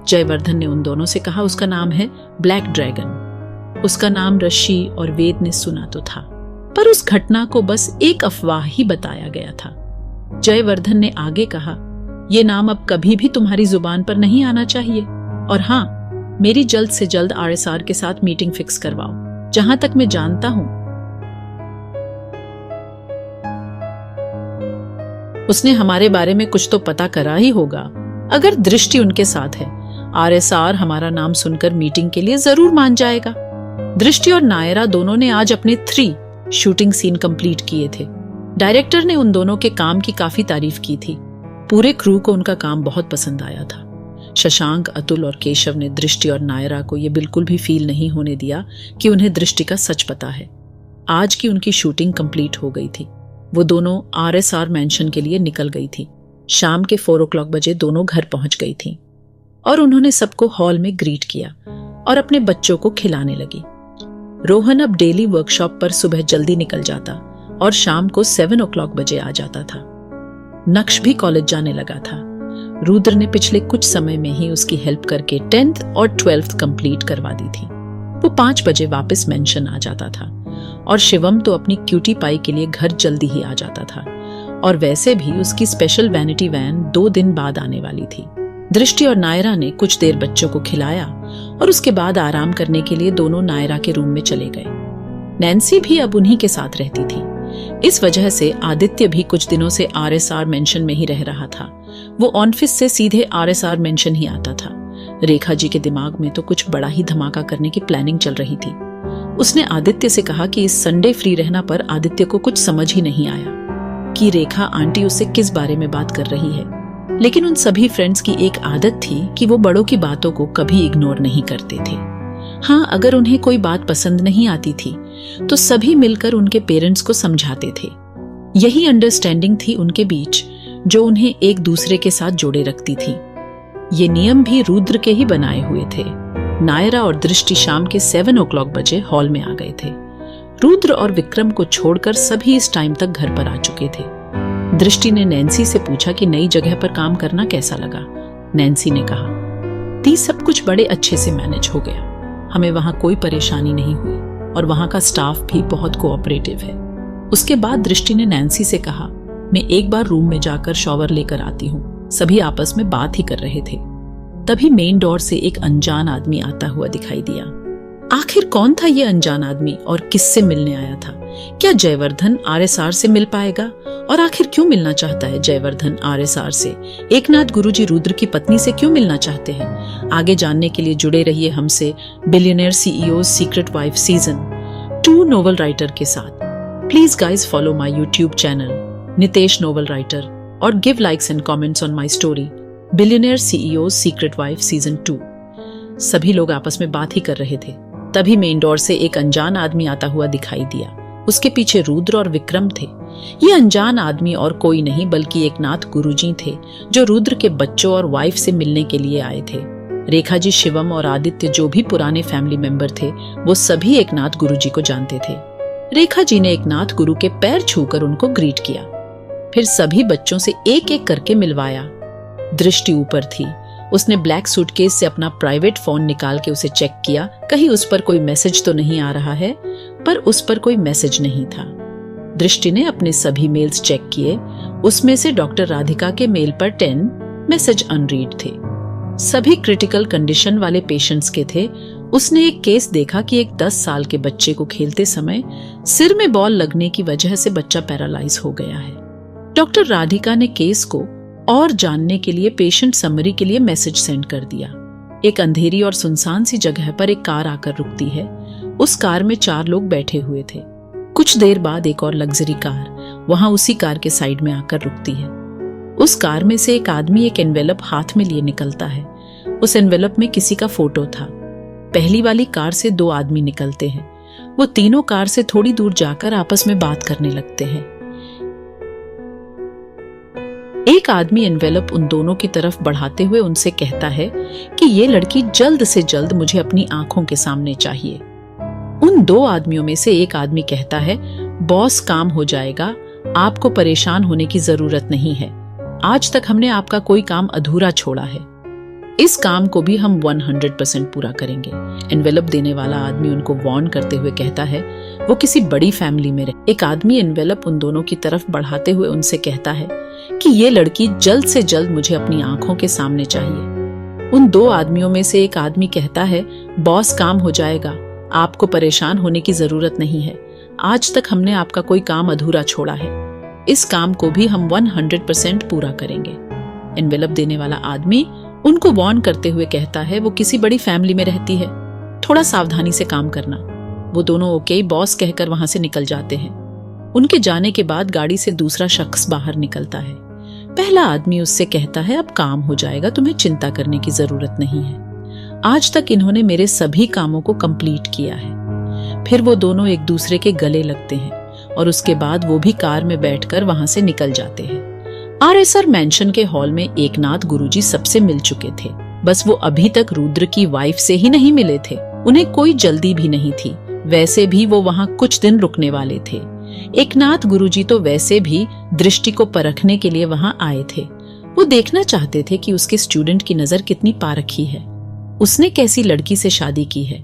Speaker 1: जयवर्धन ने उन दोनों से कहा, उसका नाम है ब्लैक ड्रैगन। उसका नाम ऋषि और वेद ने सुना तो था, पर उस घटना को बस एक अफवाह ही बताया गया था। जयवर्धन ने आगे कहा, यह नाम अब कभी भी तुम्हारी जुबान पर नहीं आना चाहिए। और हाँ, मेरी जल्द से जल्द RSR के साथ मीटिंग फिक्स करवाओ। जहां तक मैं जानता हूं, उसने हमारे बारे में कुछ तो पता करा ही होगा। अगर दृष्टि उनके साथ है, RSR हमारा नाम सुनकर मीटिंग के लिए जरूर मान जाएगा। दृष्टि और नायरा दोनों ने आज अपने 3 शूटिंग सीन कंप्लीट किए थे। डायरेक्टर ने उन दोनों के काम की काफी तारीफ की थी। पूरे क्रू को उनका काम बहुत पसंद आया था। शशांक, अतुल और केशव ने दृष्टि और नायरा को यह बिल्कुल भी फील नहीं होने दिया कि उन्हें दृष्टि का सच पता है। आज की उनकी शूटिंग कंप्लीट हो गई थी। वो दोनों RSR मेंशन के लिए निकल गई थी। शाम के 4 o'clock बजे दोनों घर पहुंच गई थी और उन्होंने सबको हॉल में ग्रीट किया और अपने बच्चों को खिलाने लगी। रोहन अब डेली वर्कशॉप पर सुबह जल्दी निकल जाता और शाम को 7 o'clock बजे आ जाता था। नक्श भी कॉलेज जाने लगा था। रुद्र ने पिछले कुछ समय में ही उसकी हेल्प करके 10th और 12th कंप्लीट करवा दी थी। वो 5 बजे वापस मेंशन आ जाता था और शिवम तो अपनी क्यूटी पाई के लिए घर जल्दी ही आ जाता था। और वैसे भी उसकी स्पेशल वैनिटी वैन 2 दिन बाद आने वाली थी। दृष्टि और नायरा ने कुछ देर बच्चों को खिलाया और उसके बाद आराम करने के लिए दोनों नायरा के रूम में चले गए। नैन्सी भी अब उन्हीं के साथ रहती थी। इस वजह से आदित्य भी कुछ दिनों से RSR मेंशन में ही रह रहा था। वो ऑफिस से सीधे RSR मेंशन ही आता था। रेखा जी के दिमाग में तो कुछ बड़ा ही धमाका करने की प्लानिंग चल रही थी। उसने आदित्य से कहा कि इस संडे फ्री रहना पर आदित्य को कुछ समझ ही नहीं आया कि रेखा आंटी उससे किस बारे में बात कर रही है। लेकिन उन सभी फ्रेंड्स की एक आदत थी कि वो बड़ों की बातों को कभी इग्नोर नहीं करते थे। हाँ, अगर उन्हें कोई बात पसंद नहीं आती थी तो सभी मिलकर उनके पेरेंट्स को समझाते थे। यही अंडरस्टैंडिंग थी उनके बीच जो उन्हें एक दूसरे के साथ जोड़े रखती थी। ये नियम भी रुद्र के ही बनाए हुए थे। नायरा और दृष्टि शाम के 7 o'clock बजे हॉल में आ गए थे। रुद्र और विक्रम को छोड़कर सभी इस टाइम तक घर पर आ चुके थे। दृष्टि ने नैन्सी से पूछा कि नई जगह पर काम करना कैसा लगा। नैन्सी ने कहा, दी सब कुछ बड़े अच्छे से मैनेज हो गया। हमें वहां कोई परेशानी नहीं हुई और वहां का स्टाफ भी बहुत कोऑपरेटिव है। उसके बाद दृष्टि ने नैन्सी से कहा, मैं एक बार रूम में जाकर शॉवर लेकर आती हूँ। सभी आपस में बात ही कर रहे थे। तभी मेन डोर से एक अनजान आदमी आता हुआ दिखाई दिया। आखिर कौन था ये अनजान आदमी और किससे मिलने आया था? क्या जयवर्धन RSR से मिल पाएगा? और आखिर क्यों मिलना चाहता है जयवर्धन RSR से? एकनाथ गुरुजी रुद्र की पत्नी से क्यों मिलना चाहते हैं? आगे जानने के लिए जुड़े रहिए हमसे billionaire CEO secret wife season 2 novel writer के साथ। Please guys follow my YouTube channel Nitesh novel writer और give likes and comments on my story billionaire CEO secret wife season 2। सभी लोग आपस में बात ही कर रहे थे। तभी मेन डोर से एक अनजान आदमी आता हुआ दिखाई दिया। उसके पीछे रुद्र और विक्रम थे। ये अनजान आदमी और कोई नहीं बल्कि एकनाथ गुरुजी थे जो रुद्र के बच्चों और वाइफ से मिलने के लिए आए थे। रेखा जी, शिवम और आदित्य जो भी पुराने फैमिली मेंबर थे वो सभी एकनाथ गुरुजी को जानते थे। रेखा जी ने एकनाथ गुरु के पैर छूकर उनको ग्रीट किया। फिर सभी बच्चों से एक एक करके मिलवाया। दृष्टि ऊपर थी। उसने ब्लैक सूटकेस से अपना प्राइवेट फोन निकाल के उसे चेक किया, कहीं उस पर कोई मैसेज तो नहीं आ रहा है, पर उस पर कोई मैसेज नहीं था। दृष्टि ने अपने सभी मेल्स चेक किए। उसमें से डॉक्टर राधिका के मेल पर 10 मैसेज अनरीड थे। सभी क्रिटिकल कंडीशन वाले पेशेंट्स के थे। उसने एक केस देखा कि एक 10 साल के बच्चे को खेलते समय सिर में बॉल लगने की वजह से बच्चा पैरालाइज हो गया है। डॉक्टर राधिका ने केस को और जानने के लिए पेशेंट समरी के लिए मैसेज सेंड कर दिया। एक अंधेरी और सुनसान सी जगह पर एक कार आकर रुकती है। उस कार में 4 लोग बैठे हुए थे। कुछ देर बाद एक और लग्जरी कार वहां उसी कार के साइड में आकर रुकती है। उस कार में से एक आदमी एक एनवेलप हाथ में लिए निकलता है। उस एनवेलप में किसी का फोटो था। पहली वाली कार से 2 आदमी निकलते हैं। वो तीनों कार से थोड़ी दूर जाकर आपस में बात करने लगते हैं। एक आदमी एनवेलप उन दोनों की तरफ बढ़ाते हुए उनसे कहता है कि ये लड़की जल्द से जल्द मुझे अपनी आंखों के सामने चाहिए। उन 2 आदमियों में से एक आदमी कहता है, बॉस काम हो जाएगा, आपको परेशान होने की जरूरत नहीं है। आज तक हमने आपका कोई काम अधूरा छोड़ा है। इस काम को भी हम 100% पूरा करेंगे। एनवेलप देने वाला आदमी उनको वार्न करते हुए कहता है वो किसी बड़ी फैमिली में रहे। एक आदमी एनवेलप उन दोनों की तरफ बढ़ाते हुए उनसे कहता है कि ये लड़की जल्द से जल्द मुझे अपनी आंखों के सामने चाहिए। उन 2 आदमियों में से एक आदमी कहता है, बॉस काम हो जाएगा, आपको परेशान होने की जरूरत नहीं है। आज तक हमने आपका कोई काम अधूरा छोड़ा है। इस काम को भी हम 100% पूरा करेंगे। एनवेलप देने वाला आदमी उनको वार्न करते हुए कहता है वो किसी बड़ी फैमिली में रहती है, थोड़ा सावधानी से काम करना। वो दोनों ओके बॉस कहकर वहां से निकल जाते हैं। उनके जाने के बाद गाड़ी से दूसरा शख्स बाहर निकलता है। पहला आदमी उससे कहता है, अब काम हो जाएगा, तुम्हें चिंता करने की जरूरत नहीं है। आज तक इन्होंने मेरे सभी कामों को कंप्लीट किया है। फिर वो दोनों एक दूसरे के गले लगते हैं और उसके बाद वो भी कार में बैठकर वहां से निकल जाते हैं। आरएसआर मैंशन के हॉल में एकनाथ गुरुजी सबसे मिल चुके थे। बस वो अभी तक रुद्र की वाइफ से ही नहीं मिले थे। उन्हें कोई जल्दी भी नहीं थी। वैसे भी वो वहां कुछ दिन रुकने वाले थे। एकनाथ गुरुजी तो वैसे भी दृष्टि को परखने के लिए वहां आए थे। वो देखना चाहते थे कि उसके स्टूडेंट की नजर कितनी पारखी है, उसने कैसी लड़की से शादी की है।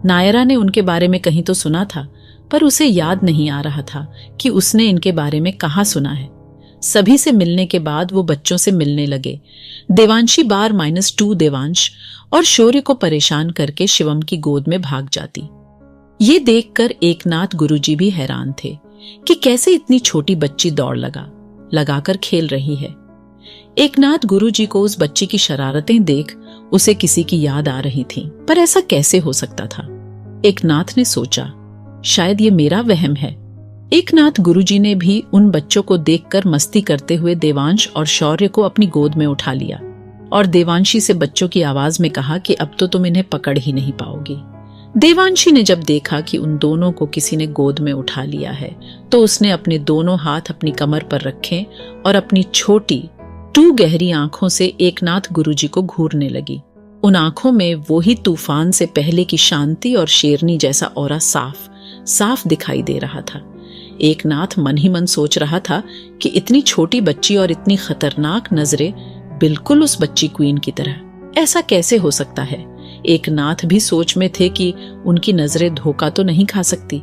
Speaker 1: नायरा ने उनके बारे में कहीं तो सुना था, पर उसे याद नहीं आ रहा था कि उसने इनके बारे में कहाँ सुना है। सभी से मिलने के बाद वो बच्चों से मिलने लगे। देवांशी बार -2 देवांश और शौर्य को परेशान करके शिवम की गोद में भाग जाती। ये देखकर एकनाथ गुरुजी भी हैरान थे कि कैसे इतनी छोटी बच्ची दौड़ लगाकर खेल रही है। एकनाथ गुरुजी को उस बच्ची की शरारतें देख उसे किसी की याद आ रही थी, पर ऐसा कैसे हो सकता था? एकनाथ ने सोचा, शायद ये मेरा वहम है। एकनाथ गुरुजी ने भी उन बच्चों को देखकर मस्ती करते हुए देवांश और शौर्य को अपनी गोद में उठा लिया और देवांशी से बच्चों की आवाज में कहा कि अब तो तुम इन्हें पकड़ ही नहीं पाओगी। देवांशी ने जब देखा कि उन दोनों को किसी ने गोद में उठा लिया है तो उसने अपने दोनों हाथ अपनी कमर पर रखे और अपनी छोटी 2 गहरी आंखों से एकनाथ गुरुजी को घूरने लगी। उन आंखों में वही तूफान से पहले की शांति और शेरनी जैसा ऑरा साफ दिखाई दे रहा था। एकनाथ मन ही मन सोच रहा था कि इतनी छोटी बच्ची और इतनी खतरनाक नजरें, बिल्कुल उस बच्ची क्वीन की तरह, ऐसा कैसे हो सकता है? एकनाथ भी सोच में थे कि उनकी नजरें धोखा तो नहीं खा सकती,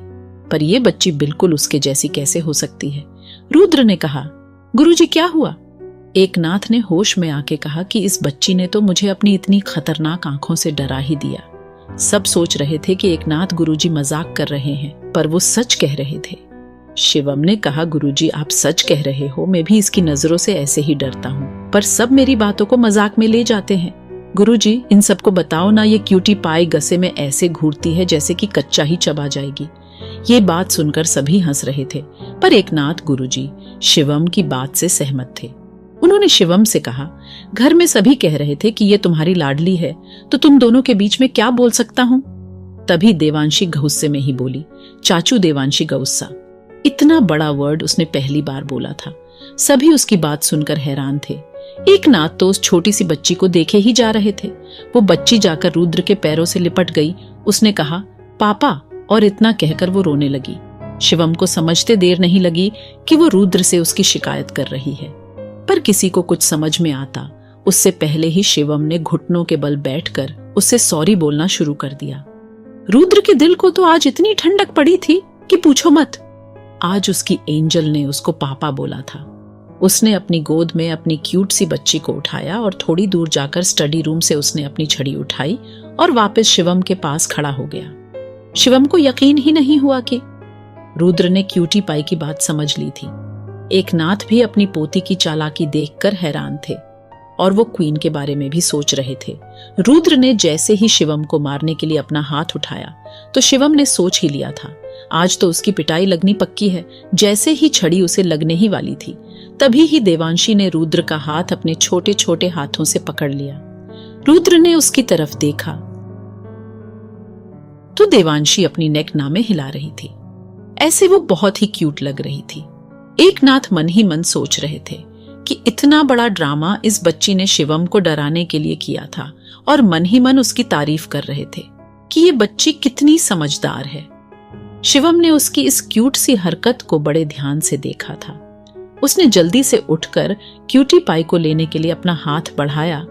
Speaker 1: पर यह बच्ची बिल्कुल उसके जैसी कैसे हो सकती है? रुद्र ने कहा, गुरुजी क्या हुआ? एकनाथ ने होश में आके कहा कि इस बच्ची ने तो मुझे अपनी इतनी खतरनाक आंखों से डरा ही दिया। सब सोच रहे थे कि एकनाथ गुरुजी मजाक कर रहे हैं, पर वो सच कह रहे थे। शिवम ने कहा, गुरुजी आप सच कह रहे हो, मैं भी इसकी नजरों से ऐसे ही डरता हूँ, पर सब मेरी बातों को मजाक में ले जाते हैं। गुरुजी इन सबको बताओ ना, ये क्यूटी पाई गसे में ऐसे घूरती है जैसे कि कच्चा ही चबा जाएगी। ये बात सुनकर सभी हंस रहे थे, पर एकनाथ गुरुजी शिवम की बात से सहमत थे। उन्होंने शिवम से कहा, घर में सभी कह रहे थे कि ये तुम्हारी लाडली है, तो तुम दोनों के बीच में क्या बोल सकता हूँ? तभी देवांशी गुस्से में ही बोली, चाचू देवांशी गुस्सा। इतना बड़ा वर्ड उसने पहली बार बोला था। सभी उसकी बात सुनकर हैरान थे। एकनाथ तो उस छोटी सी बच्ची को देखे ही जा रहे थे। वो बच्ची जाकर रुद्र के पैरों से लिपट गई। उसने कहा, पापा, और इतना कहकर वो रोने लगी। शिवम को समझते देर नहीं लगी कि वो रुद्र से उसकी शिकायत कर रही है, पर किसी को कुछ समझ में आता उससे पहले ही शिवम ने घुटनों के बल बैठकर उससे सॉरी बोलना शुरू कर दिया। रुद्र के दिल को तो आज इतनी ठंडक पड़ी थी कि पूछो मत। आज उसकी एंजल ने उसको पापा बोला था। उसने अपनी गोद में अपनी क्यूट सी बच्ची को उठाया और थोड़ी दूर जाकर स्टडी रूम से उसने अपनी छड़ी उठाई और वापस शिवम के पास खड़ा हो गया। शिवम को यकीन ही नहीं हुआ कि रुद्र ने क्यूटी पाई की बात समझ ली थी। एकनाथ भी अपनी पोती की चालाकी देखकर हैरान थे और वो क्वीन के बारे में भी सोच रहे थे। रुद्र ने जैसे ही शिवम को मारने के लिए अपना हाथ उठाया तो शिवम ने सोच ही लिया था आज तो उसकी पिटाई लगनी पक्की है। जैसे ही छड़ी उसे लगने ही वाली थी तभी ही देवांशी ने रुद्र का हाथ अपने छोटे छोटे हाथों से पकड़ लिया। रुद्र ने उसकी तरफ देखा तो देवांशी अपनी नेक नामे हिला रही थी। ऐसे वो बहुत ही क्यूट लग रही थी। एकनाथ मन ही मन सोच रहे थे कि इतना बड़ा ड्रामा इस बच्ची ने शिवम को डराने के लिए किया था और मन ही मन उसकी तारीफ कर रहे थे कि ये बच्ची कितनी समझदार है। शिवम ने उसकी इस क्यूट सी हरकत को बड़े ध्यान से देखा था। उसने जल्दी से उठकर क्यूटी पाई को लेने के लिए अपना हाथ बढ़ाया,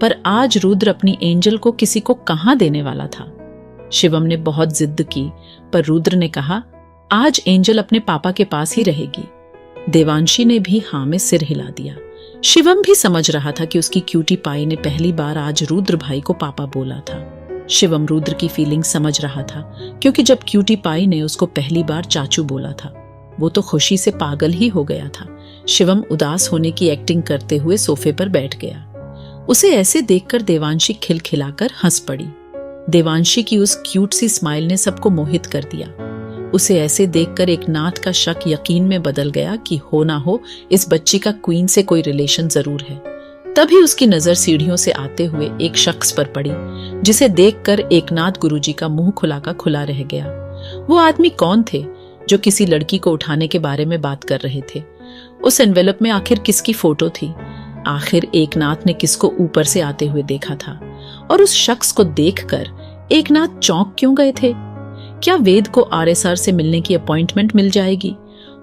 Speaker 1: पर आज रुद्र अपनी एंजल को किसी को कहां देने वाला था। शिवम ने बहुत जिद की, पर रुद्र ने कहा आज एंजल अपने पापा के पास ही रहेगी। देवांशी ने भी हाँ में सिर हिला दिया। शिवम भी समझ रहा था कि उसकी क्यूटी पाई ने पहली बार आज रुद्र भाई को पापा बोला था। शिवम रुद्र की फीलिंग समझ रहा था, क्योंकि जब क्यूटी पाई ने उसको पहली बार चाचू बोला था वो तो खुशी से पागल ही हो गया था। शिवम उदास होने की एक्टिंग करते हुए सोफे पर बैठ गया। उसे ऐसे देखकर देवांशी खिलखिलाकर हंस पड़ी। देवांशी की उस क्यूट सी स्माइल ने सबको मोहित कर दिया। उसे ऐसे देखकर एकनाथ का शक यकीन में बदल गया कि हो ना हो इस बच्ची का क्वीन से कोई रिलेशन जरूर है। तभी उसकी नजर सीढ़ियों से आते हुए एक शख्स पर पड़ी, जिसे देखकर एकनाथ गुरुजी का मुंह खुला का खुला रह गया। वो आदमी कौन थे जो किसी लड़की को उठाने के बारे में बात कर रहे थे? उस एनवेलप में आखिर किसकी फोटो थी? आखिर एकनाथ ने किसको ऊपर से आते हुए देखा था? और उस शख्स को देखकर एकनाथ चौंक क्यों गए थे? क्या वेद को आरएसआर से मिलने की अपॉइंटमेंट मिल जाएगी?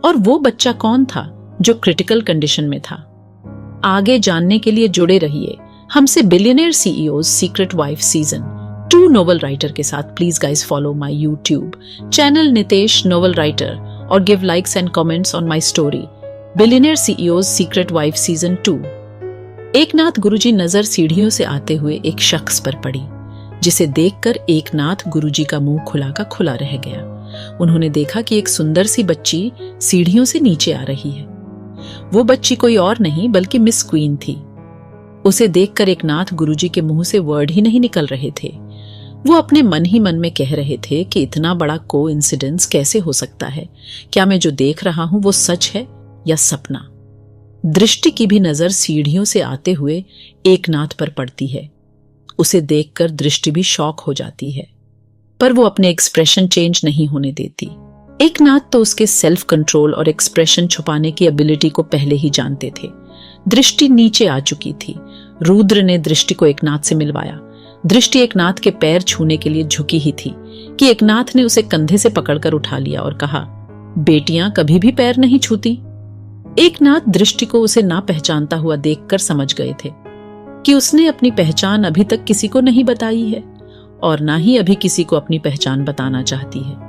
Speaker 1: और वो बच्चा कौन था जो क्रिटिकल कंडीशन में था? आगे जानने के लिए जुड़े रहिए हमसे billionaire CEOs secret wife season 2 novel writer के साथ। Please guys follow my YouTube channel Nitesh novel writer और give likes and comments on my story billionaire CEOs secret wife season 2। Eknath Guruji नजर सीढ़ियों से आते हुए एक शख्स पर पड़ी, जिसे देखकर एकनाथ गुरुजी का मुंह खुला का खुला रह गया। उन्होंने देखा कि एक सुंदर सी बच्ची सीढ़ियों से नीचे आ रही है। वो बच्ची कोई और नहीं बल्कि मिस क्वीन थी। उसे देखकर एकनाथ गुरुजी के मुंह से वर्ड ही नहीं निकल रहे थे। वो अपने मन ही मन में कह रहे थे कि इतना बड़ा कोइंसिडेंस कैसे हो सकता है? क्या मैं जो देख रहा हूं वो सच है या सपना? दृष्टि की भी नजर सीढ़ियों से आते हुए एकनाथ पर पड़ती है। उसे देखकर दृष्टि भी शॉक हो जाती है, पर वो अपने एक्सप्रेशन चेंज नहीं होने देती। एकनाथ तो उसके सेल्फ कंट्रोल और एक्सप्रेशन छुपाने की एबिलिटी को पहले ही जानते थे। दृष्टि नीचे आ चुकी थी। रुद्र ने दृष्टि को एकनाथ से मिलवाया। दृष्टि एकनाथ के पैर छूने के लिए झुकी ही थी कि एकनाथ ने उसे कंधे से पकड़कर उठा लिया और कहा, बेटियां कभी भी पैर नहीं छूती। एकनाथ दृष्टि को उसे ना पहचानता हुआ देखकर समझ गए थे कि उसने अपनी पहचान अभी तक किसी को नहीं बताई है और ना ही अभी किसी को अपनी पहचान बताना चाहती है।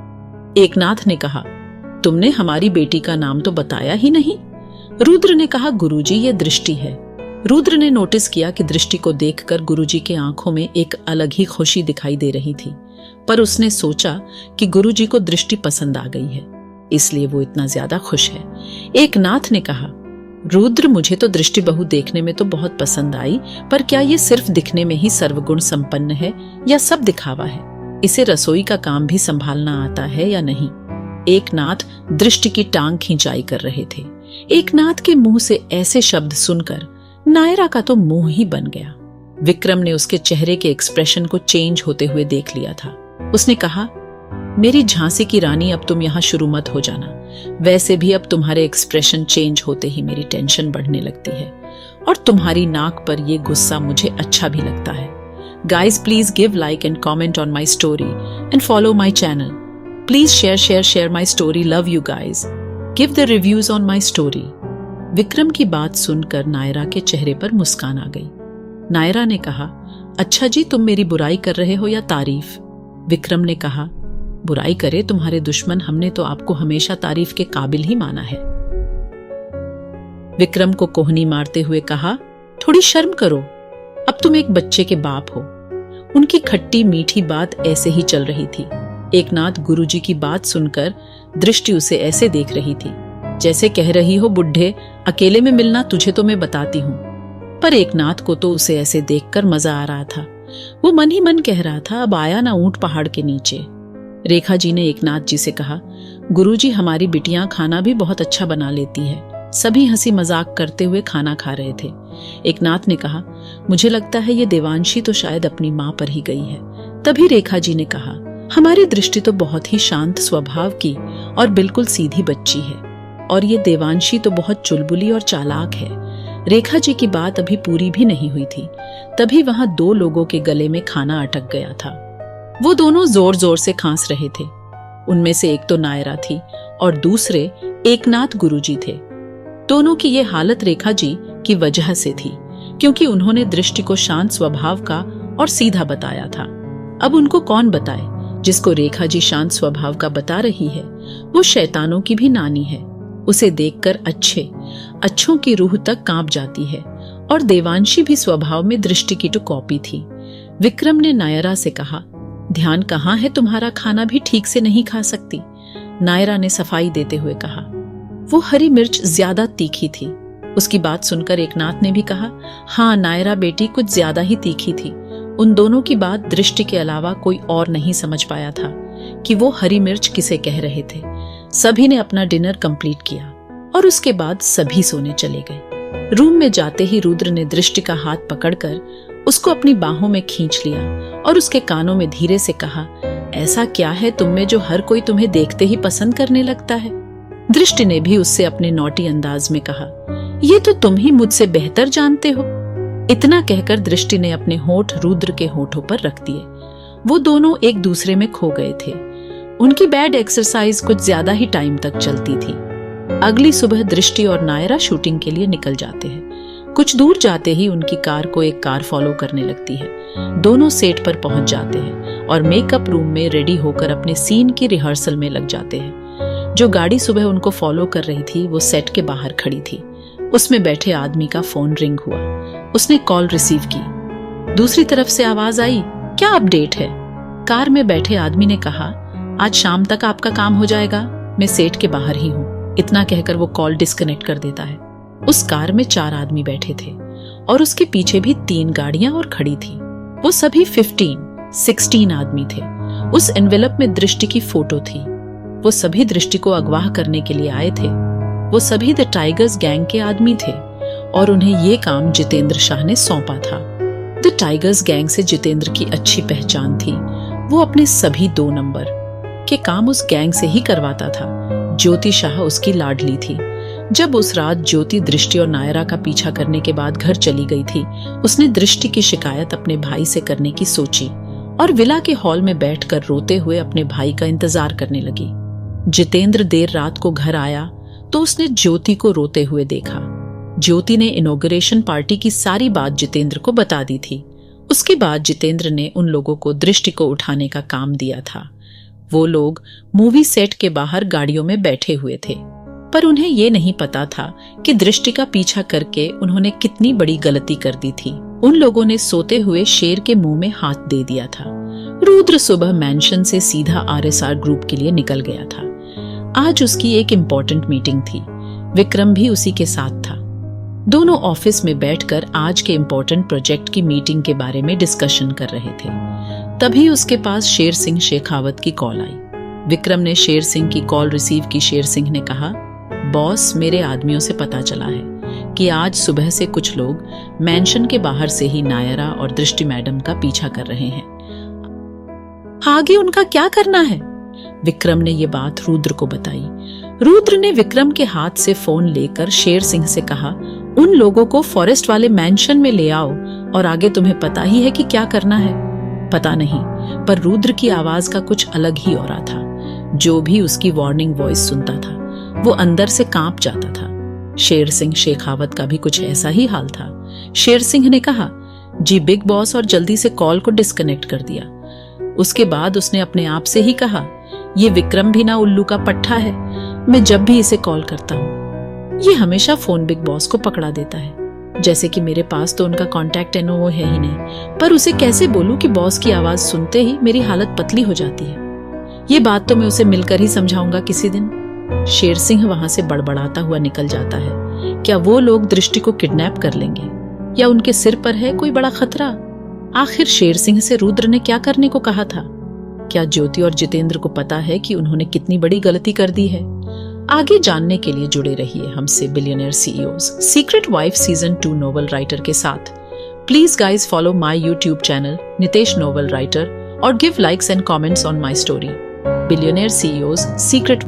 Speaker 1: एकनाथ ने कहा, तुमने हमारी बेटी का नाम तो बताया ही नहीं। रुद्र ने कहा, गुरुजी ये दृष्टि है। रुद्र ने नोटिस किया कि दृष्टि को देखकर गुरुजी के आंखों में एक अलग ही खुशी दिखाई दे रही थी, पर उसने सोचा कि गुरुजी को दृष्टि पसंद आ गई है, इसलिए वो इतना ज्यादा खुश है। एकनाथ ने कहा, रुद्र मुझे तो दृष्टि बहू देखने में तो बहुत पसंद आई, पर क्या ये सिर्फ दिखने में ही सर्वगुण संपन्न है या सब दिखावा है? इसे रसोई का काम भी संभालना आता है या नहीं? एकनाथ दृष्टि की टांग खिंचाई कर रहे थे। एकनाथ के मुंह से ऐसे शब्द सुनकर नायरा का तो मुंह ही बन गया। विक्रम ने उसके चेहरे के एक्सप्रेशन को चेंज होते हुए देख लिया था। उसने कहा, मेरी झांसी की रानी अब तुम यहाँ शुरू मत हो जाना। वैसे भी अब तुम्हारे एक्सप्रेशन चेंज होते ही मेरी टेंशन बढ़ने लगती है और तुम्हारी नाक पर ये गुस्सा मुझे अच्छा भी लगता है। Guys, please give like and comment on my story and follow my channel. Please share my story. Love you guys. Give the reviews on my story. Vikram की बात सुनकर नायरा के चेहरे पर मुस्कान आ गई। नायरा ने कहा, अच्छा जी, तुम मेरी बुराई कर रहे हो या तारीफ? विक्रम ने कहा, बुराई करे तुम्हारे दुश्मन, हमने तो आपको हमेशा तारीफ के काबिल ही माना है। विक्रम को कोहनी मारते हुए कहा, थोड़ी शर्म करो, अब तुम एक बच्चे के बाप हो। उनकी खट्टी मीठी बात ऐसे ही चल रही थी। एकनाथ गुरुजी की बात सुनकर दृष्टि उसे ऐसे देख रही थी जैसे कह रही हो, बुढ़े अकेले में मिलना तुझे तो मैं बताती हूँ। पर एकनाथ को तो उसे ऐसे देखकर मजा आ रहा था। वो मन ही मन कह रहा था, अब आया ना ऊंट पहाड़ के नीचे। रेखा जी ने एकनाथ जी से कहा, गुरुजी हमारी बिटियां खाना भी बहुत अच्छा बना लेती है। सभी हंसी मजाक करते हुए खाना खा रहे थे। एकनाथ ने कहा, मुझे लगता है ये देवांशी तो शायद अपनी माँ पर ही गई है। तभी रेखा जी ने कहा, हमारी दृष्टि तो बहुत ही शांत स्वभाव की और बिल्कुल सीधी बच्ची है, और ये देवांशी तो बहुत चुलबुली और चालाक है। रेखा जी की बात अभी पूरी भी नहीं हुई थी, तभी वहां दो लोगों के गले में खाना अटक गया था। वो दोनों जोर जोर से खांस रहे थे। उनमें से एक तो नायरा थी और दूसरे एकनाथ गुरुजी थे। दोनों की ये हालत रेखा जी की वजह से थी, क्योंकि उन्होंने दृष्टि को शांत स्वभाव का और सीधा बताया था। अब उनको कौन बताए? जिसको रेखा जी शांत स्वभाव का बता रही है वो शैतानों की भी नानी है। उसे देखकर अच्छों की रूह तक कांप जाती है, और देवांशी भी स्वभाव में दृष्टि की तो कॉपी थी। विक्रम ने नायरा से कहा, ध्यान कहाँ है तुम्हारा, खाना भी ठीक से नहीं खा सकती। नायरा ने सफाई देते हुए कहा, वो हरी मिर्च ज्यादा तीखी थी। उसकी बात सुनकर एकनाथ ने भी कहा, हाँ नायरा बेटी कुछ ज्यादा ही तीखी थी। उन दोनों की बात दृष्टि के अलावा कोई और नहीं समझ पाया था कि वो हरी मिर्च किसे कह रहे थे। सभी ने अपना डिनर कंप्लीट किया और उसके बाद सभी सोने चले गए। रूम में जाते ही रुद्र ने दृष्टि का हाथ पकड़कर उसको अपनी बाहों में खींच लिया और उसके कानों में धीरे से कहा, ऐसा क्या है तुम में जो हर कोई तुम्हें देखते ही पसंद करने लगता है? दृष्टि ने भी उससे अपने नौटी अंदाज में कहा, ये तो तुम ही मुझसे बेहतर जानते हो। इतना कहकर दृष्टि ने अपने होंठ रुद्र के होठों पर रख दिए। वो दोनों एक दूसरे में खो गए थे। उनकी बैड एक्सरसाइज कुछ ज्यादा ही टाइम तक चलती थी। अगली सुबह दृष्टि और नायरा शूटिंग के लिए निकल जाते हैं। कुछ दूर जाते ही उनकी कार को एक कार फॉलो करने लगती है। दोनों सेट पर पहुंच जाते हैं और मेकअप रूम में रेडी होकर अपने सीन की रिहर्सल में लग जाते हैं। जो गाड़ी सुबह उनको फॉलो कर रही थी वो सेट के बाहर खड़ी थी। उसमें बैठे आदमी का फोन रिंग हुआ। उसने कॉल रिसीव की। दूसरी तरफ से आवाज आई, क्या अपडेट है? कार में बैठे आदमी ने कहा, आज शाम तक आपका काम हो जाएगा, मैं सेट के बाहर ही हूँ। इतना कहकर वो कॉल डिस्कनेक्ट कर देता है। उस कार में 4 आदमी बैठे थे और उसके पीछे भी 3 गाड़ियां और खड़ी थी। वो सभी 16 आदमी थे। उस एनवेलप में दृष्टि की फोटो थी। वो सभी दृष्टि को अगवा करने के लिए आए थे। वो सभी द टाइगर्स गैंग के आदमी थे और उन्हें ये काम जितेंद्र शाह ने सौंपा था। द टाइगर्स गैंग से जितेंद्र की अच्छी पहचान थी। वो अपने सभी 2 नंबर के काम उस गैंग से ही करवाता था। ज्योति शाह उसकी लाडली थी। जब उस रात ज्योति दृष्टि और नायरा का पीछा करने के बाद घर चली गई थी, उसने दृष्टि की शिकायत अपने भाई से करने की सोची और विला के हॉल में बैठकर रोते हुए अपने भाई का इंतजार करने लगी। जितेंद्र देर रात को घर आया तो उसने ज्योति को रोते हुए देखा। ज्योति ने इनॉग्रेशन पार्टी की सारी बात जितेंद्र को बता दी थी। उसके बाद जितेंद्र ने उन लोगों को दृष्टि को उठाने का काम दिया था। वो लोग मूवी सेट के बाहर गाड़ियों में बैठे हुए थे, पर उन्हें ये नहीं पता था कि दृष्टि का पीछा करके उन्होंने कितनी बड़ी गलती कर दी थी। उन लोगों ने सोते हुए शेर के मुंह में हाथ दे दिया था। रुद्र सुबह मैंशन से सीधा RSR ग्रुप के लिए निकल गया था। आज उसकी एक इम्पोर्टेंट मीटिंग थी। विक्रम भी उसी के साथ था। दोनों ऑफिस में बैठकर आज के इम्पोर्टेंट प्रोजेक्ट की मीटिंग के बारे में डिस्कशन कर रहे थे। तभी उसके पास शेर सिंह शेखावत की कॉल आई। विक्रम ने शेर सिंह की कॉल रिसीव की। शेर सिंह ने कहा, बॉस, मेरे आदमियों से पता चला है कि आज सुबह से कुछ लोग मैंशन के बाहर से ही नायरा और दृष्टि मैडम का पीछा कर रहे हैं। आगे उनका क्या करना है? विक्रम ने ये बात रुद्र को बताई। रुद्र ने विक्रम के हाथ से फोन लेकर शेर सिंह से कहा, उन लोगों को फॉरेस्ट वाले मैंशन में ले आओ और आगे तुम्हें पता ही है कि क्या करना है। पता नहीं, पर रुद्र की आवाज का कुछ अलग ही औरा था। जो भी उसकी वार्निंग वॉइस सुनता था वो अंदर से कांप जाता था। शेर सिंह शेखावत का भी कुछ ऐसा ही हाल था। शेर सिंह ने कहा, जी बिग बॉस, और जल्दी से कॉल को डिस्कनेक्ट कर दिया। उसके बाद उसने अपने आप से ही कहा, ये विक्रम भी ना उल्लू का पट्टा है, मैं जब भी इसे कॉल करता हूँ ये हमेशा फोन बिग बॉस को पकड़ा देता है, जैसे कि मेरे पास तो उनका कॉन्टैक्ट वो है ही नहीं, पर उसे कैसे बोलूं कि बॉस की आवाज सुनते ही मेरी हालत पतली हो जाती है। ये बात तो मैं उसे मिलकर ही समझाऊंगा किसी दिन। शेर सिंह वहां से बड़बड़ाता हुआ निकल जाता है। क्या वो लोग दृष्टि को किडनैप कर लेंगे या उनके सिर पर है कोई बड़ा खतरा? आखिर शेर सिंह से रुद्र ने क्या करने को कहा था? क्या ज्योति और जितेंद्र को पता है कि उन्होंने कितनी बड़ी गलती कर दी है? आगे जानने के लिए जुड़े रहिए हमसे billionaire CEOs secret wife season 2 novel writer के साथ। Please guys follow my YouTube channel Nitesh novel writer और give likes and comments on my story billionaire CEOs secret